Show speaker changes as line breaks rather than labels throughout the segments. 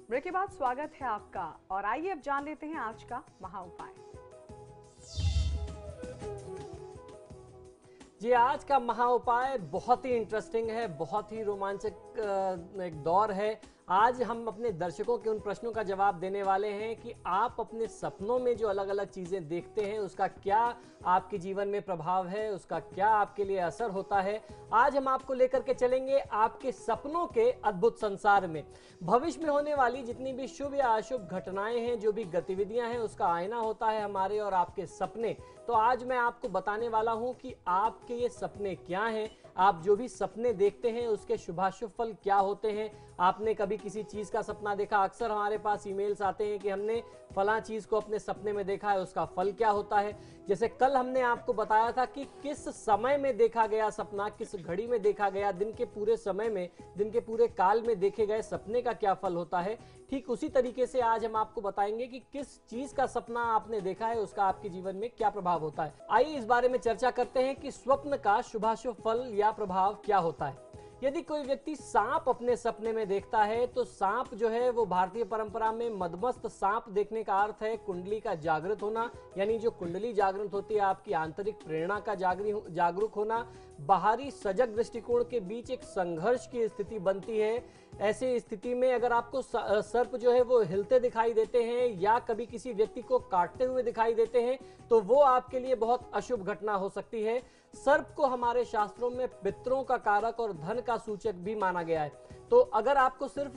Break के बाद स्वागत है आपका और आइए अब जान लेते हैं आज का महा उपाय।
जी, आज का महा उपाय बहुत ही इंटरेस्टिंग है, बहुत ही रोमांचक एक दौर है। आज हम अपने दर्शकों के उन प्रश्नों का जवाब देने वाले हैं कि आप अपने सपनों में जो अलग अलग चीज़ें देखते हैं उसका क्या आपके जीवन में प्रभाव है, उसका क्या आपके लिए असर होता है। आज हम आपको लेकर के चलेंगे आपके सपनों के अद्भुत संसार में। भविष्य में होने वाली जितनी भी शुभ या अशुभ घटनाएं हैं, जो भी गतिविधियां हैं, उसका आईना होता है हमारे और आपके सपने। तो आज मैं आपको बताने वाला हूं कि आपके ये सपने क्या हैं, आप जो भी सपने देखते हैं उसके शुभाशुभ फल क्या होते हैं। आपने कभी किसी चीज का सपना देखा, अक्सर हमारे पास ईमेल्स आते हैं कि हमने फला चीज को अपने सपने में देखा है, उसका फल क्या होता है। जैसे कल हमने आपको बताया था कि किस समय में देखा गया सपना, किस घड़ी में देखा गया, दिन के पूरे समय में, दिन के पूरे काल में देखे गए सपने का क्या फल होता है। ठीक उसी तरीके से आज हम आपको बताएंगे कि किस चीज का सपना आपने देखा है उसका आपके जीवन में क्या प्रभाव होता है। आइए इस बारे में चर्चा करते हैं कि स्वप्न का शुभाशुभ फल या प्रभाव क्या होता है। यदि कोई व्यक्ति सांप अपने सपने में देखता है तो सांप जो है वो भारतीय परंपरा में मदमस्त सांप देखने का अर्थ है कुंडली का जागृत होना, यानी जो कुंडली जागृत होती है आपकी आंतरिक प्रेरणा का जागरूक होना। बाहरी सजग दृष्टिकोण के बीच एक संघर्ष की स्थिति बनती है। ऐसी स्थिति में अगर आपको सर्प जो है वो हिलते दिखाई देते हैं या कभी किसी व्यक्ति को काटते हुए दिखाई देते हैं तो वो आपके लिए बहुत अशुभ घटना हो सकती है। सर्प को हमारे शास्त्रों में पितरों का कारक और धन का सूचक भी माना गया है। तो अगर आपको सिर्फ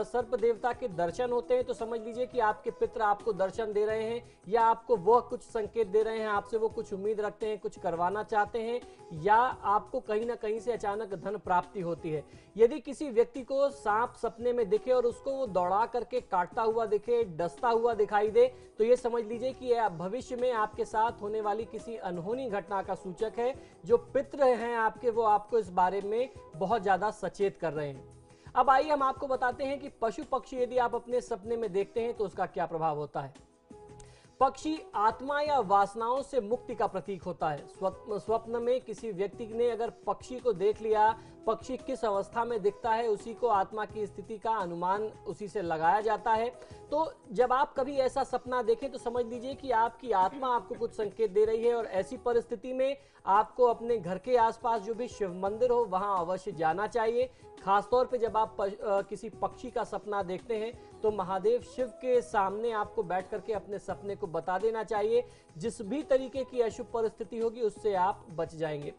सर्प देवता के दर्शन होते हैं तो समझ लीजिए कि आपके पितर आपको दर्शन दे रहे हैं या आपको वह कुछ संकेत दे रहे हैं, आपसे वो कुछ उम्मीद रखते हैं, कुछ करवाना चाहते हैं, या आपको कहीं ना कहीं से अचानक धन प्राप्ति होती है। यदि किसी व्यक्ति को सांप सपने में दिखे और उसको वो दौड़ा करके काटता हुआ दिखे, डसता हुआ दिखाई दे, तो ये समझ लीजिए कि यह भविष्य में आपके साथ होने वाली किसी अनहोनी घटना का सूचक है। जो पितर हैं आपके, वो आपको इस बारे में बहुत ज्यादा सचेत कर रहे हैं। अब आइए हम आपको बताते हैं कि पशु पक्षी यदि आप अपने सपने में देखते हैं तो उसका क्या प्रभाव होता है। पक्षी आत्मा या वासनाओं से मुक्ति का प्रतीक होता है। स्वप्न में किसी व्यक्ति ने अगर पक्षी को देख लिया, पक्षी किस अवस्था में दिखता है उसी को आत्मा की स्थिति का अनुमान उसी से लगाया जाता है। तो जब आप कभी ऐसा सपना देखें तो समझ लीजिए कि आपकी आत्मा आपको कुछ संकेत दे रही है और ऐसी परिस्थिति में आपको अपने घर के आसपास जो भी शिव मंदिर हो वहां अवश्य जाना चाहिए। खासतौर पे जब आप किसी पक्षी का सपना देखते हैं तो महादेव शिव के सामने आपको बैठ करके अपने सपने को बता देना चाहिए। जिस भी तरीके की अशुभ परिस्थिति होगी उससे आप बच जाएंगे।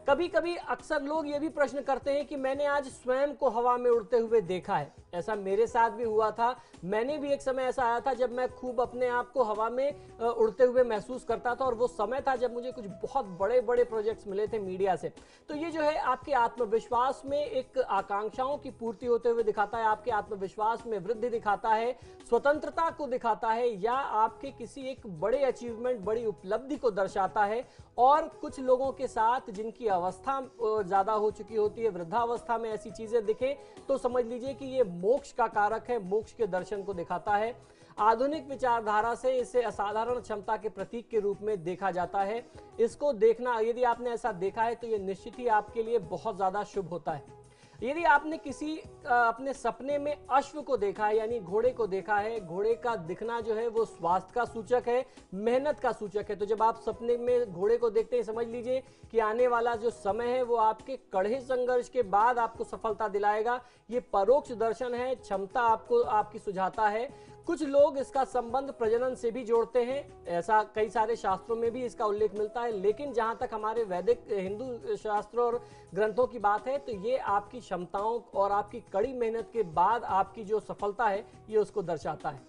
कभी कभी अक्सर लोग ये भी प्रश्न करते हैं कि मैंने आज स्वयं को हवा में उड़ते हुए देखा है। ऐसा मेरे साथ भी हुआ था। मैंने भी एक समय ऐसा आया था जब मैं खूब अपने आप को हवा में उड़ते हुए महसूस करता था और वो समय था जब मुझे कुछ बहुत बड़े बड़े प्रोजेक्ट्स मिले थे मीडिया से। तो ये जो है आपके आत्मविश्वास में एक आकांक्षाओं की पूर्ति होते हुए दिखाता है, आपके आत्मविश्वास में वृद्धि दिखाता है, स्वतंत्रता को दिखाता है या आपके किसी एक बड़े अचीवमेंट, बड़ी उपलब्धि को दर्शाता है। और कुछ लोगों के साथ जिनकी अवस्था ज्यादा हो चुकी होती है, वृद्धावस्था में ऐसी चीजें दिखे तो समझ लीजिए कि ये मोक्ष का कारक है, मोक्ष के दर्शन को दिखाता है। आधुनिक विचारधारा से इसे असाधारण क्षमता के प्रतीक के रूप में देखा जाता है। इसको देखना, यदि आपने ऐसा देखा है तो ये निश्चित ही आपके लिए बहुत ज्यादा शुभ होता है। यदि आपने किसी अपने सपने में अश्व को देखा है, यानी घोड़े को देखा है, घोड़े का दिखना जो है वो स्वास्थ्य का सूचक है, मेहनत का सूचक है। तो जब आप सपने में घोड़े को देखते हैं समझ लीजिए कि आने वाला जो समय है वो आपके कड़े संघर्ष के बाद आपको सफलता दिलाएगा। ये परोक्ष दर्शन है, क्षमता आपको आपकी सुझाता है। कुछ लोग इसका संबंध प्रजनन से भी जोड़ते हैं, ऐसा कई सारे शास्त्रों में भी इसका उल्लेख मिलता है। लेकिन जहां तक हमारे वैदिक हिंदू शास्त्रों और ग्रंथों की बात है तो ये आपकी क्षमताओं और आपकी कड़ी मेहनत के बाद आपकी जो सफलता है ये उसको दर्शाता है।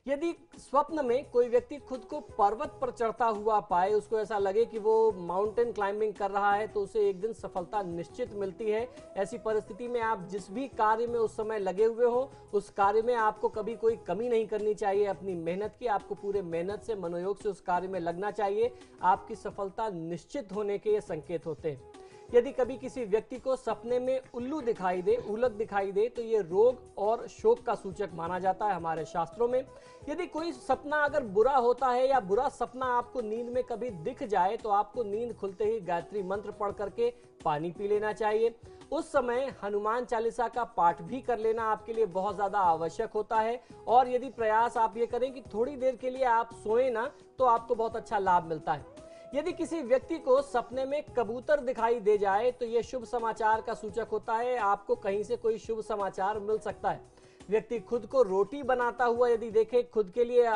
यदि स्वप्न में कोई व्यक्ति खुद को पर्वत पर चढ़ता हुआ पाए, उसको ऐसा लगे कि वो माउंटेन क्लाइंबिंग कर रहा है, तो उसे एक दिन सफलता निश्चित मिलती है। ऐसी परिस्थिति में आप जिस भी कार्य में उस समय लगे हुए हो उस कार्य में आपको कभी कोई कमी नहीं करनी चाहिए अपनी मेहनत की। आपको पूरे मेहनत से, मनोयोग से उस कार्य में लगना चाहिए। आपकी सफलता निश्चित होने के ये संकेत होते हैं। यदि कभी किसी व्यक्ति को सपने में उल्लू दिखाई दे, उलक दिखाई दे, तो ये रोग और शोक का सूचक माना जाता है हमारे शास्त्रों में। यदि कोई सपना अगर बुरा होता है या बुरा सपना आपको नींद में कभी दिख जाए तो आपको नींद खुलते ही गायत्री मंत्र पढ़ करके पानी पी लेना चाहिए। उस समय हनुमान चालीसा का पाठ भी कर लेना आपके लिए बहुत ज्यादा आवश्यक होता है। और यदि प्रयास आप ये करें कि थोड़ी देर के लिए आप सोए ना, तो आपको बहुत अच्छा लाभ मिलता है। यदि किसी व्यक्ति को सपने में कबूतर दिखाई दे जाए तो यह शुभ समाचार का सूचक होता है, आपको कहीं से कोई शुभ समाचार मिल सकता है। व्यक्ति खुद को रोटी बनाता हुआ यदि देखे, खुद के लिए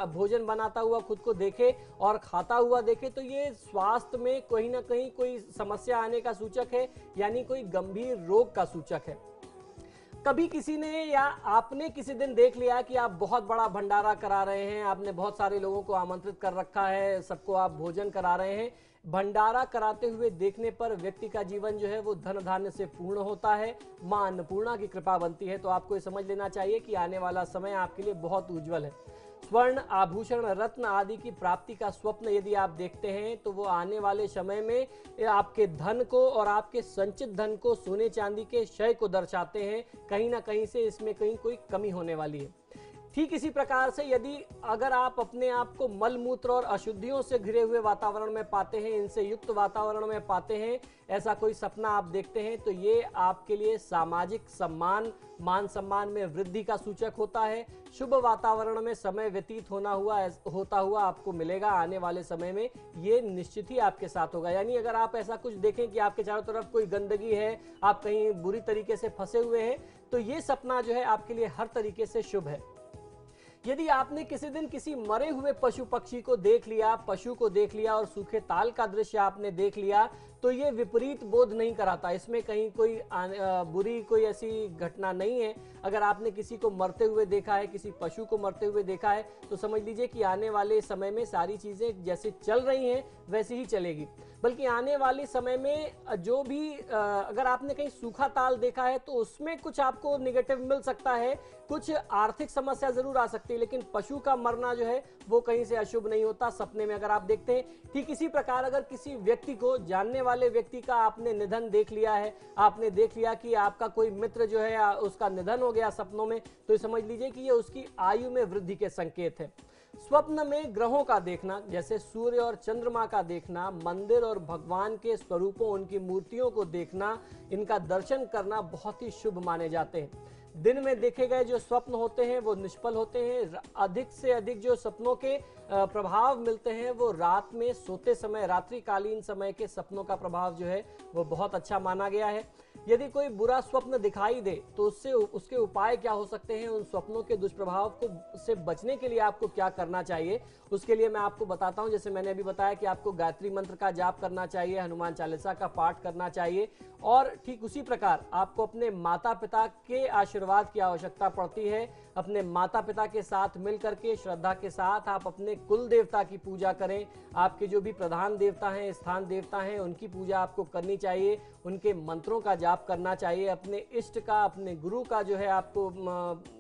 भोजन बनाता हुआ खुद को देखे और खाता हुआ देखे, तो ये स्वास्थ्य में कहीं ना कहीं कोई समस्या आने का सूचक है, यानी कोई गंभीर रोग का सूचक है। कभी किसी ने या आपने किसी दिन देख लिया कि आप बहुत बड़ा भंडारा करा रहे हैं, आपने बहुत सारे लोगों को आमंत्रित कर रखा है, सबको आप भोजन करा रहे हैं, भंडारा कराते हुए देखने पर व्यक्ति का जीवन जो है वो धन धान्य से पूर्ण होता है, मां अन्नपूर्णा की कृपा बनती है। तो आपको ये समझ लेना चाहिए कि आने वाला समय आपके लिए बहुत उज्जवल है। स्वर्ण, आभूषण, रत्न आदि की प्राप्ति का स्वप्न यदि आप देखते हैं तो वो आने वाले समय में आपके धन को और आपके संचित धन को, सोने चांदी के क्षय को दर्शाते हैं। कहीं ना कहीं से इसमें कहीं कोई कमी होने वाली है। ठीक इसी प्रकार से यदि अगर आप अपने आप को मल मूत्र और अशुद्धियों से घिरे हुए वातावरण में पाते हैं, इनसे युक्त वातावरण में पाते हैं, ऐसा कोई सपना आप देखते हैं, तो ये आपके लिए सामाजिक सम्मान, मान सम्मान में वृद्धि का सूचक होता है। शुभ वातावरण में समय व्यतीत होता हुआ आपको मिलेगा आने वाले समय में, ये निश्चित ही आपके साथ होगा। यानी अगर आप ऐसा कुछ देखें कि आपके चारों तरफ कोई गंदगी है, आप कहीं बुरी तरीके से फंसे हुए हैं, तो ये सपना जो है आपके लिए हर तरीके से शुभ है। यदि आपने किसी दिन किसी मरे हुए पशु पक्षी को देख लिया, पशु को देख लिया और सूखे ताल का दृश्य आपने देख लिया, तो ये विपरीत बोध नहीं कराता, इसमें कहीं कोई बुरी कोई ऐसी घटना नहीं है। अगर आपने किसी को मरते हुए देखा है, किसी पशु को मरते हुए देखा है, तो समझ लीजिए कि आने वाले समय में सारी चीजें जैसे चल रही हैं वैसे ही चलेगी। बल्कि आने वाले समय में जो भी अगर आपने कहीं सूखा ताल देखा है तो उसमें कुछ आपको निगेटिव मिल सकता है, कुछ आर्थिक समस्या जरूर आ सकती है, लेकिन पशु का मरना जो है वो कहीं से अशुभ नहीं होता सपने में अगर आप देखते हैं। ठीक इसी प्रकार अगर किसी व्यक्ति को, जानने वाले व्यक्ति का आपने निधन देख लिया है, आपने देख लिया कि आपका कोई मित्र जो है उसका निधन हो गया सपनों में, तो ये समझ लीजिए कि ये उसकी आयु में वृद्धि के संकेत है। स्वप्न में ग्रहों का देखना, जैसे सूर्य और चंद्रमा का देखना, मंदिर और भगवान के स्वरूपों, उनकी मूर्तियों को देखना, इनका दर्शन करना बहुत ही शुभ माने जाते हैं। दिन में देखे गए जो स्वप्न होते हैं वो निष्फल होते हैं। अधिक से अधिक जो सपनों के प्रभाव मिलते हैं वो रात में सोते समय, रात्रिकालीन समय के सपनों का प्रभाव जो है वो बहुत अच्छा माना गया है। यदि कोई बुरा स्वप्न दिखाई दे तो उसके उपाय क्या हो सकते हैं, उन स्वप्नों के दुष्प्रभाव को से बचने के लिए आपको क्या करना चाहिए, उसके लिए मैं आपको बताता हूं। जैसे मैंने अभी बताया कि आपको गायत्री मंत्र का जाप करना चाहिए, हनुमान चालीसा का पाठ करना चाहिए, और ठीक उसी प्रकार आपको अपने माता पिता के आशीर्वाद की आवश्यकता पड़ती है। अपने माता पिता के साथ मिलकर के श्रद्धा के साथ आप अपने कुल देवता की पूजा करें। आपके जो भी प्रधान देवता हैं, स्थान देवता हैं, उनकी पूजा आपको करनी चाहिए, उनके मंत्रों का जाप करना चाहिए। अपने इष्ट का, अपने गुरु का जो है आपको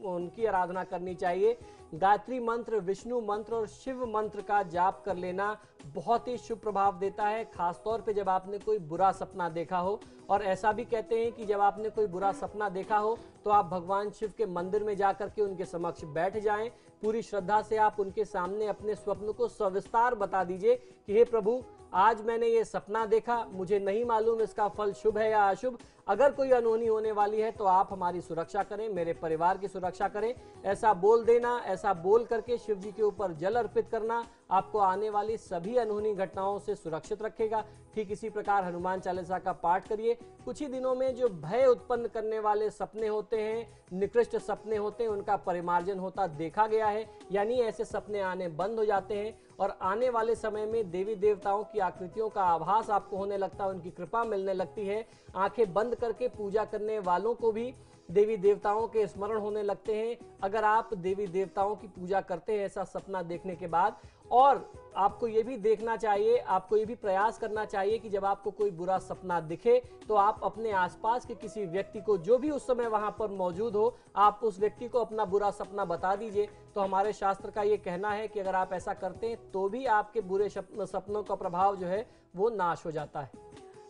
उनकी आराधना करनी चाहिए। गायत्री मंत्र, विष्णु मंत्र और शिव मंत्र का जाप कर लेना बहुत ही शुभ प्रभाव देता है, खासतौर पे जब आपने कोई बुरा सपना देखा हो। और ऐसा भी कहते हैं कि जब आपने कोई बुरा सपना देखा हो तो आप भगवान शिव के मंदिर में जाकर के उनके समक्ष बैठ जाएं, पूरी श्रद्धा से आप उनके सामने अपने स्वप्न को सविस्तार बता दीजिए कि हे प्रभु, आज मैंने ये सपना देखा, मुझे नहीं मालूम इसका फल शुभ है या अशुभ, अगर कोई अनहोनी होने वाली है तो आप हमारी सुरक्षा करें, मेरे परिवार की सुरक्षा करें। ऐसा बोल देना, ऐसा बोल करके शिव जी के ऊपर जल अर्पित करना आपको आने वाली सभी अनहोनी घटनाओं से सुरक्षित रखेगा। ठीक इसी प्रकार हनुमान चालीसा का पाठ करिए। कुछ ही दिनों में जो भय उत्पन्न करने वाले सपने होते हैं, निकृष्ट सपने होते हैं, उनका परिमार्जन होता देखा गया है, यानी ऐसे सपने आने बंद हो जाते हैं और आने वाले समय में देवी देवताओं की आकृतियों का आभास आपको होने लगता है, उनकी कृपा मिलने लगती है। आंखें बंद करके पूजा करने वालों को भी देवी देवताओं के स्मरण होने लगते हैं। अगर आप देवी देवताओं की पूजा करते हैं ऐसा सपना देखने के बाद, और आपको ये भी देखना चाहिए, आपको ये भी प्रयास करना चाहिए कि जब आपको कोई बुरा सपना दिखे तो आप अपने आसपास के किसी व्यक्ति को, जो भी उस समय वहां पर मौजूद हो, आप उस व्यक्ति को अपना बुरा सपना बता दीजिए। तो हमारे शास्त्र का ये कहना है कि अगर आप ऐसा करते हैं तो भी आपके बुरे सपनों का प्रभाव जो है वो नाश हो जाता है।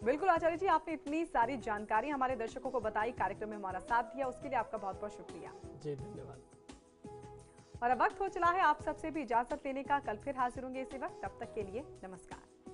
बिल्कुल आचार्य जी, आपने इतनी सारी जानकारी हमारे दर्शकों को बताई, कार्यक्रम में हमारा साथ दिया, उसके लिए आपका बहुत बहुत शुक्रिया।
जी धन्यवाद।
और अब वक्त हो चला है आप सबसे भी इजाजत लेने का। कल फिर हाजिर होंगे इसी वक्त, तब तक के लिए नमस्कार।